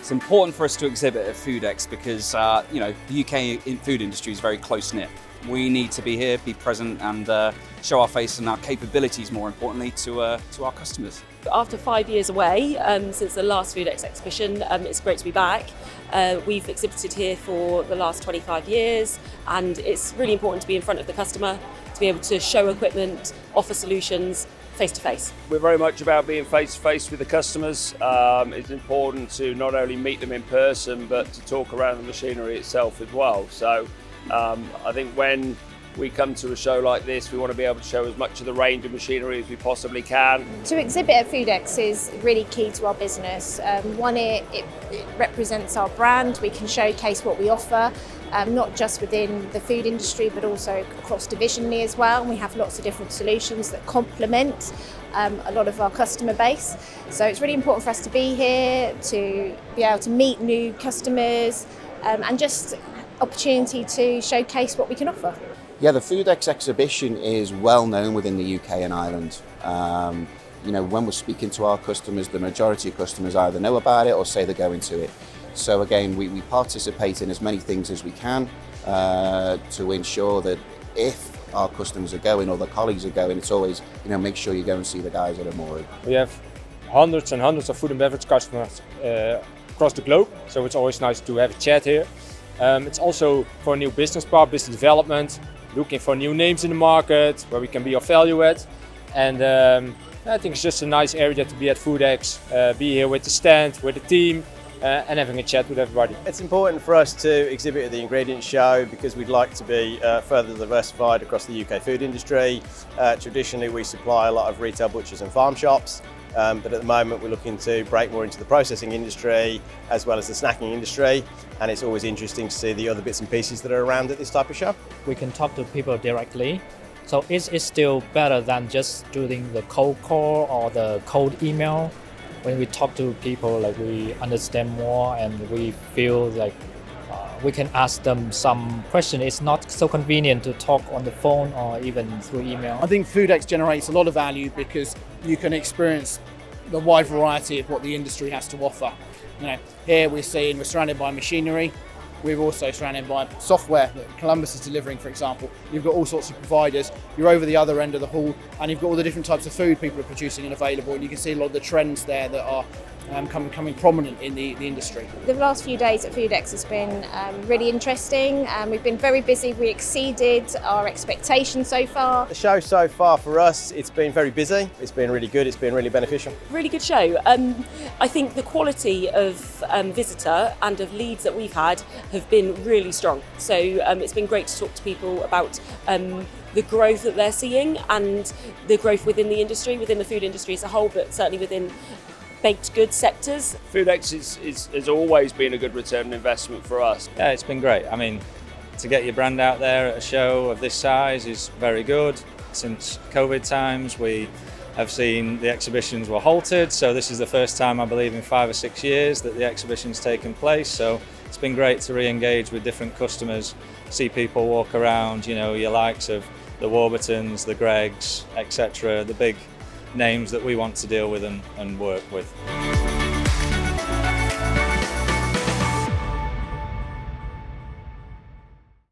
It's important for us to exhibit at Foodex because the UK food industry is very close-knit. We need to be here, be present and show our face and our capabilities, more importantly, to our customers. After 5 years away since the last Foodex exhibition, it's great to be back. We've exhibited here for the last 25 years and it's really important to be in front of the customer, to be able to show equipment, offer solutions face to face. We're very much about being face to face with the customers. It's important to not only meet them in person but to talk around the machinery itself as well. So I think when we come to a show like this, we want to be able to show as much of the range of machinery as we possibly can. To exhibit at Foodex is really key to our business. One, it represents our brand. We can showcase what we offer, not just within the food industry, but also across divisionally as well. We have lots of different solutions that complement a lot of our customer base. So it's really important for us to be here, to be able to meet new customers, and just opportunity to showcase what we can offer. Yeah, the Foodex exhibition is well known within the UK and Ireland. When we're speaking to our customers, the majority of customers either know about it or say they're going to it. So again, we participate in as many things as we can to ensure that if our customers are going or their colleagues are going, it's always, make sure you go and see the guys that are moored. We have hundreds and hundreds of food and beverage customers across the globe, so it's always nice to have a chat here. It's also for a new business part, business development, looking for new names in the market where we can be of value at. And I think it's just a nice area to be at Foodex, be here with the stand, with the team, and having a chat with everybody. It's important for us to exhibit at the ingredients show because we'd like to be further diversified across the UK food industry. Traditionally we supply a lot of retail butchers and farm shops. But at the moment we're looking to break more into the processing industry as well as the snacking industry, and it's always interesting to see the other bits and pieces that are around at this type of show. We can talk to people directly, so it's still better than just doing the cold call or the cold email. When we talk to people, like, we understand more and we feel like we can ask them some question. It's not so convenient to talk on the phone or even through email. I think Foodex generates a lot of value because you can experience the wide variety of what the industry has to offer. Here we're surrounded by machinery. We're also surrounded by software that Columbus is delivering, for example. You've got all sorts of providers. You're over the other end of the hall and you've got all the different types of food people are producing and available, and you can see a lot of the trends there that are coming prominent in the industry. The last few days at Foodex has been really interesting. We've been very busy. We exceeded our expectations so far. The show so far for us, it's been very busy. It's been really good. It's been really beneficial. Really good show. I think the quality of visitor and of leads that we've had have been really strong. So it's been great to talk to people about the growth that they're seeing and the growth within the industry, within the food industry as a whole, but certainly within baked goods sectors. Foodex has always been a good return on investment for us. Yeah, it's been great. I mean, to get your brand out there at a show of this size is very good. Since COVID times, we have seen the exhibitions were halted, so this is the first time, I believe, in 5 or 6 years that the exhibition's taken place. So it's been great to re-engage with different customers, see people walk around, your likes of the Warburtons, the Greggs, etc., the big names that we want to deal with and work with.